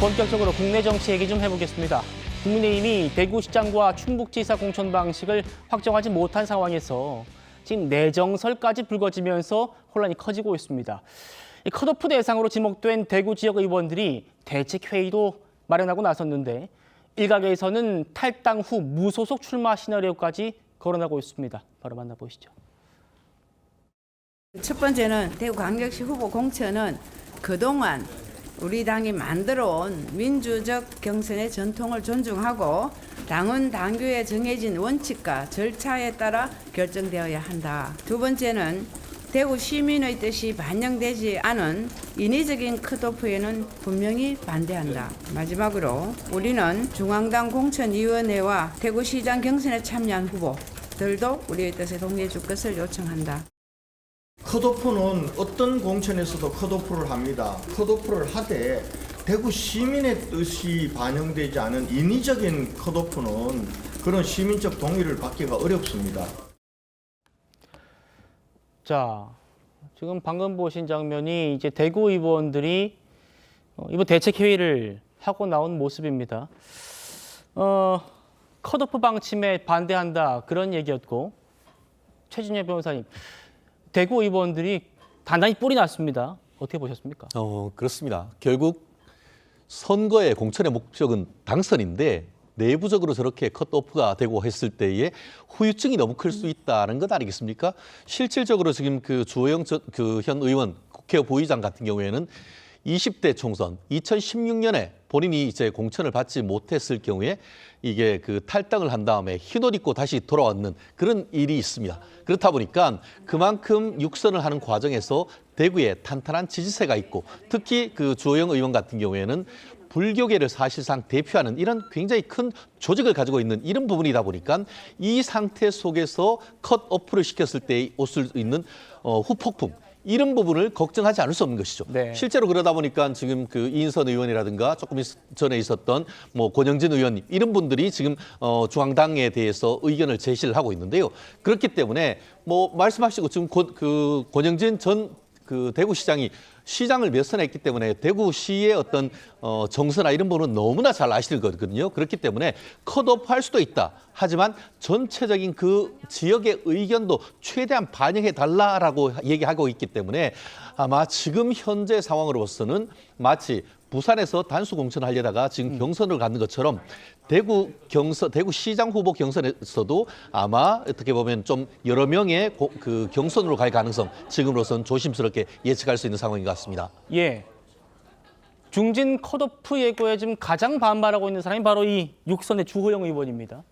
본격적으로 국내 정치 얘기 좀 해보겠습니다. 국민의힘이 대구시장과 충북지사 공천 방식을 확정하지 못한 상황에서 지금 내정설까지 불거지면서 혼란이 커지고 있습니다. 이 컷오프 대상으로 지목된 대구 지역 의원들이 대책회의도 마련하고 나섰는데 일각에서는 탈당 후 무소속 출마 시나리오까지 거론하고 있습니다. 바로 만나보시죠. 첫 번째는 대구광역시 후보 공천은 그동안 우리 당이 만들어온 민주적 경선의 전통을 존중하고 당원 당규에 정해진 원칙과 절차에 따라 결정되어야 한다. 두 번째는 대구 시민의 뜻이 반영되지 않은 인위적인 컷오프에는 분명히 반대한다. 마지막으로 우리는 중앙당 공천위원회와 대구시장 경선에 참여한 후보들도 우리의 뜻에 동의해 줄 것을 요청한다. 컷오프는 어떤 공천에서도 컷오프를 합니다. 컷오프를 하되 대구 시민의 뜻이 반영되지 않은 인위적인 컷오프는 그런 시민적 동의를 받기가 어렵습니다. 자, 지금 방금 보신 장면이 이제 대구 의원들이 이번 대책회의를 하고 나온 모습입니다. 컷오프 방침에 반대한다 그런 얘기였고 최준현 변호사님, 대구 의원들이 단단히 뿔이 났습니다. 어떻게 보셨습니까? 그렇습니다. 결국 선거의 공천의 목적은 당선인데 내부적으로 저렇게 컷오프가 되고 했을 때에 후유증이 너무 클 수 있다는 것 아니겠습니까? 실질적으로 지금 그 주호영 현 의원 국회 부의장 같은 경우에는 20대 총선 2016년에 본인이 이제 공천을 받지 못했을 경우에 이게 그 탈당을 한 다음에 흰옷 입고 다시 돌아왔는 그런 일이 있습니다. 그렇다 보니까 그만큼 육선을 하는 과정에서 대구에 탄탄한 지지세가 있고 특히 그 주호영 의원 같은 경우에는 불교계를 사실상 대표하는 이런 굉장히 큰 조직을 가지고 있는 이런 부분이다 보니까 이 상태 속에서 컷오프를 시켰을 때 올 수 있는 후폭풍 이런 부분을 걱정하지 않을 수 없는 것이죠. 네. 실제로 그러다 보니까 지금 그 이인선 의원이라든가 조금 전에 있었던 뭐 권영진 의원님 이런 분들이 지금 중앙당에 대해서 의견을 제시를 하고 있는데요. 그렇기 때문에 뭐 말씀하시고 지금 그 권영진 전 그 대구시장이 시장을 몇 선 했기 때문에 대구시의 어떤 정서나 이런 부분은 너무나 잘 아시는 거거든요. 그렇기 때문에 컷오프 할 수도 있다. 하지만 전체적인 그 지역의 의견도 최대한 반영해 달라라고 얘기하고 있기 때문에 아마 지금 현재 상황으로서는 마치 부산에서 단수 공천하려다가 지금 경선을 갖는 것처럼 대구시장 후보 경선에서도 아마 어떻게 보면 좀 여러 명의 그 경선으로 갈 가능성 지금으로서는 조심스럽게 예측할 수 있는 상황인 것 같습니다. 예. 중진 컷오프 예고에 지금 가장 반발하고 있는 사람이 바로 이 육선의 주호영 의원입니다.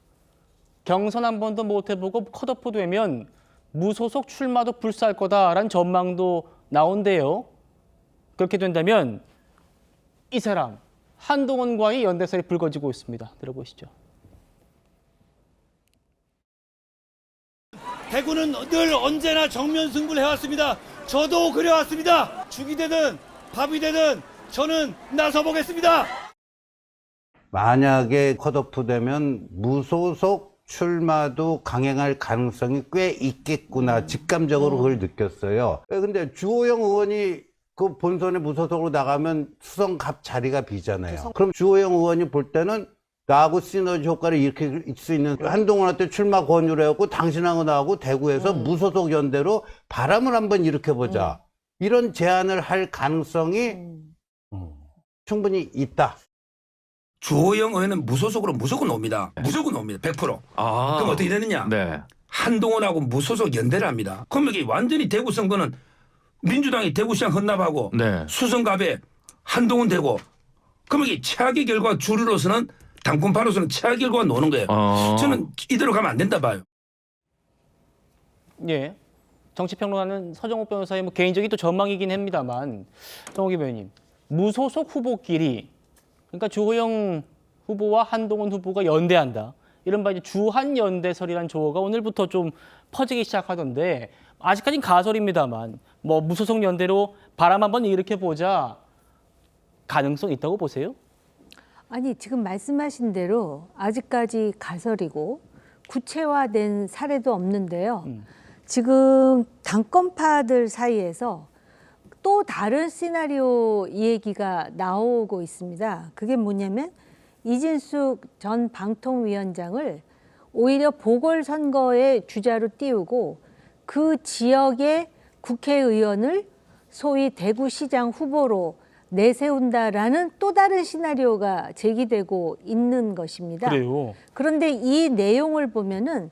경선 한 번도 못 해보고 컷오프 되면 무소속 출마도 불사할 거다라는 전망도 나온대요. 그렇게 된다면 이 사람 한동훈과의 연대설이 불거지고 있습니다. 들어보시죠. 대구는 늘 언제나 정면 승부를 해왔습니다. 저도 그래왔습니다. 죽이 되든 밥이 되든 저는 나서보겠습니다. 만약에 컷오프 되면 무소속 출마도 강행할 가능성이 꽤 있겠구나 직감적으로 그걸 느꼈어요. 근데 주호영 의원이 그 본선에 무소속으로 나가면 수성갑 자리가 비잖아요. 그럼 주호영 의원이 볼 때는 나하고 시너지 효과를 일으킬 수 있는 한동훈한테 출마 권유를 해갖고 당신하고 나하고 대구에서 무소속 연대로 바람을 한번 일으켜보자. 이런 제안을 할 가능성이 충분히 있다. 주호영 의원은 무소속으로 무조건 옵니다. 무조건 옵니다. 100%. 그럼 어떻게 되느냐? 네. 한동훈하고 무소속 연대를 합니다. 그럼 이게 완전히 대구 선거는 민주당이 대구시장 헌납하고 네. 수성갑에 한동훈 되고 그럼 이게 최악의 결과 주류로서는 당권파로서는 최악의 결과가 나오는 거예요. 저는 이대로 가면 안 된다 봐요. 예. 정치평론가는 서정욱 변호사의 뭐 개인적인 또 전망이긴 합니다만 정욱이 변호님, 무소속 후보끼리 그러니까 주호영 후보와 한동훈 후보가 연대한다. 이른바 이제 주한연대설이라는 조어가 오늘부터 좀 퍼지기 시작하던데 아직까지는 가설입니다만 뭐 무소속 연대로 바람 한번 일으켜보자 가능성 있다고 보세요? 아니 지금 말씀하신 대로 아직까지 가설이고 구체화된 사례도 없는데요. 지금 당권파들 사이에서 또 다른 시나리오 얘기가 나오고 있습니다. 그게 뭐냐면 이진숙 전 방통위원장을 오히려 보궐선거의 주자로 띄우고 그 지역의 국회의원을 소위 대구시장 후보로 내세운다라는 또 다른 시나리오가 제기되고 있는 것입니다. 그래요. 그런데 이 내용을 보면은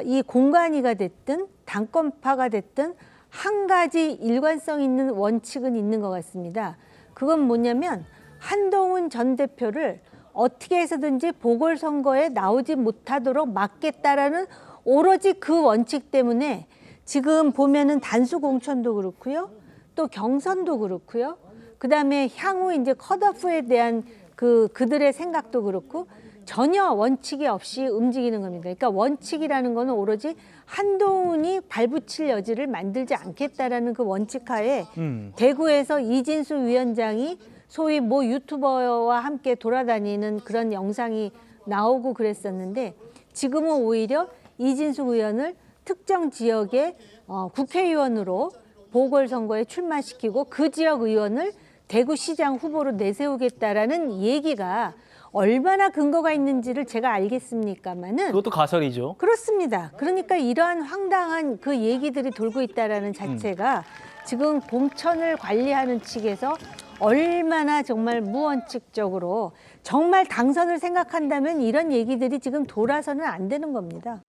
이 공관위가 됐든 당권파가 됐든 한 가지 일관성 있는 원칙은 있는 것 같습니다. 그건 뭐냐면 한동훈 전 대표를 어떻게 해서든지 보궐선거에 나오지 못하도록 막겠다라는 오로지 그 원칙 때문에 지금 보면은 단수공천도 그렇고요. 또 경선도 그렇고요. 그다음에 향후 이제 컷오프에 대한 그들의 생각도 그렇고 전혀 원칙이 없이 움직이는 겁니다. 그러니까 원칙이라는 거는 오로지 한동훈이 발붙일 여지를 만들지 않겠다라는 그 원칙하에 대구에서 이진숙 위원장이 소위 뭐 유튜버와 함께 돌아다니는 그런 영상이 나오고 그랬었는데 지금은 오히려 이진숙 의원을 특정 지역의 국회의원으로 보궐선거에 출마시키고 그 지역 의원을 대구시장 후보로 내세우겠다라는 얘기가 얼마나 근거가 있는지를 제가 알겠습니까마는 그것도 가설이죠. 그렇습니다. 그러니까 이러한 황당한 그 얘기들이 돌고 있다라는 자체가 지금 공천을 관리하는 측에서 얼마나 정말 무원칙적으로 정말 당선을 생각한다면 이런 얘기들이 지금 돌아서는 안 되는 겁니다.